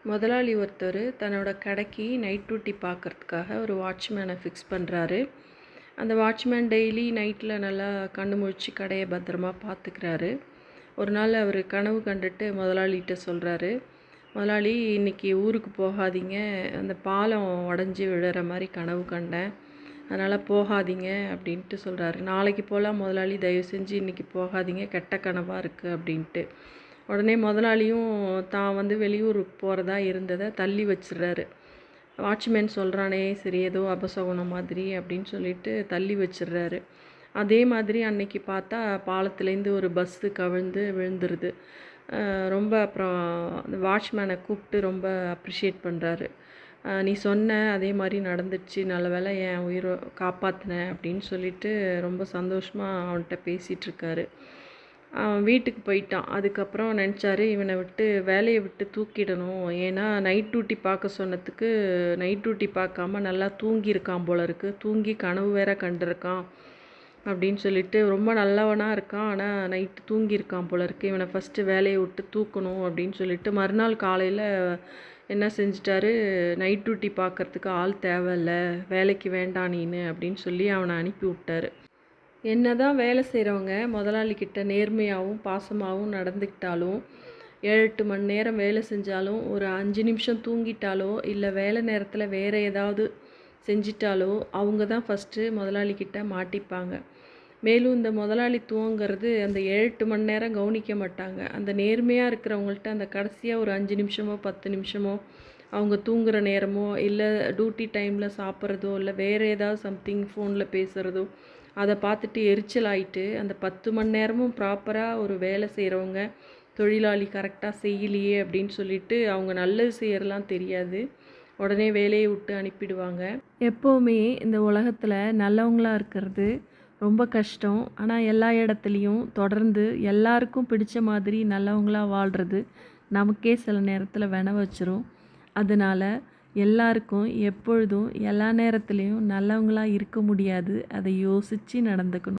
முதலாளி ஒருத்தர் தன்னோட கடைக்கு நைட் டியூட்டி பார்க்கறதுக்காக ஒரு வாட்ச்மேனை ஃபிக்ஸ் பண்ணுறாரு. அந்த வாட்ச்மேன் டெய்லி நைட்டில் நல்லா கண்ணு முழிச்சு கடையை பத்திரமா பார்த்துக்கிறாரு. ஒரு நாள் அவர் கனவு கண்டுட்டு முதலாளிகிட்ட சொல்கிறாரு, முதலாளி இன்றைக்கி ஊருக்கு போகாதீங்க, அந்த பாலம் உடஞ்சி விழுற மாதிரி கனவு கண்டேன், அதனால் போகாதீங்க அப்படின்ட்டு சொல்கிறாரு. நாளைக்கு போகலாம் முதலாளி, தயவு செஞ்சு இன்றைக்கி போகாதீங்க, கெட்ட கனவாக இருக்குது அப்படின்ட்டு. உடனே முதலாளியும் தான் வெளியூருக்கு போகிறதா இருந்ததை தள்ளி வச்சிடுறாரு. வாட்ச்மேன் சொல்கிறானே சரி ஏதோ அபசகுனம் மாதிரி அப்படின்னு சொல்லிட்டு தள்ளி வச்சிடுறாரு. அதே மாதிரி அன்னைக்கு பார்த்தா பாலத்துலேருந்து ஒரு பஸ்ஸு கவிழ்ந்து விழுந்துருது. ரொம்ப அப்புறம் அந்த வாட்ச்மேனை கூப்பிட்டு ரொம்ப அப்ரிஷியேட் பண்ணுறாரு. நீ சொன்ன அதே மாதிரி நடந்துடுச்சு, நல்ல வேளை என் உயிரை காப்பாற்றினேன் அப்படின்னு சொல்லிட்டு ரொம்ப சந்தோஷமாக அவன்கிட்ட பேசிகிட்ருக்காரு. அவன் வீட்டுக்கு போயிட்டான். அதுக்கப்புறம் நினச்சாரு, இவனை வேலையை விட்டு தூக்கிடணும். ஏன்னா நைட் டியூட்டி பார்க்க சொன்னதுக்கு நைட் டியூட்டி பார்க்காம நல்லா தூங்கியிருக்கான் போல இருக்குது, தூங்கி கனவு வேற கண்டிருக்கான் அப்படின்னு சொல்லிட்டு ரொம்ப நல்லவனாக இருக்கான், ஆனால் நைட்டு தூங்கியிருக்கான் போல இருக்குது, இவனை ஃபஸ்ட்டு வேலையை விட்டு தூக்கணும் அப்படின்னு சொல்லிட்டு மறுநாள் காலையில் என்ன செஞ்சிட்டாரு, நைட் டியூட்டி பார்க்குறதுக்கு ஆள் தேவையில்ல, வேலைக்கு வேண்டாம் நீனு அப்படின்னு சொல்லி அவனை அனுப்பி விட்டாரு. என்ன தான் வேலை செய்கிறவங்க முதலாளிக்கிட்ட நேர்மையாகவும் பாசமாகவும் நடந்துக்கிட்டாலும், 7-8 மணி நேரம் வேலை செஞ்சாலும், ஒரு 5 நிமிஷம் தூங்கிட்டாலோ இல்லை வேலை நேரத்தில் வேறு ஏதாவது செஞ்சிட்டாலோ அவங்க தான் ஃபஸ்ட்டு முதலாளிக்கிட்ட மாட்டிப்பாங்க. மேலும் இந்த முதலாளித்துவங்கிறது அந்த 7-8 மணி நேரம் கவனிக்க மாட்டாங்க. அந்த நேர்மையாக இருக்கிறவங்கள்ட்ட அந்த கடைசியாக ஒரு 5 நிமிஷமோ 10 நிமிஷமோ அவங்க தூங்குகிற நேரமோ இல்லை டியூட்டி டைமில் சாப்பிட்றதோ இல்லை வேறு ஏதாவது சம்திங் ஃபோனில் பேசுகிறதோ அதை பார்த்துட்டு எரிச்சல் ஆகிட்டு அந்த 10 மணி நேரமும் ப்ராப்பராக ஒரு வேலை செய்கிறவங்க தொழிலாளி கரெக்டாக செய்யலையே அப்படின்னு சொல்லிட்டு அவங்க நல்லது செய்யறலாம் தெரியாது, உடனே வேலையை விட்டு அனுப்பிடுவாங்க. எப்போவுமே இந்த உலகத்தில் நல்லவங்களாக இருக்கிறது ரொம்ப கஷ்டம். ஆனால் எல்லா இடத்துலையும் தொடர்ந்து எல்லாருக்கும் பிடிச்ச மாதிரி நல்லவங்களாக வாழ்கிறது நமக்கே சில நேரத்தில் வச்சிரும். அதனால் எல்லாருக்கும் எப்பொழுதும் எல்லா நேரத்துலேயும் நல்லவங்களாக இருக்க முடியாது, அதை யோசித்து நடந்துக்கணும்.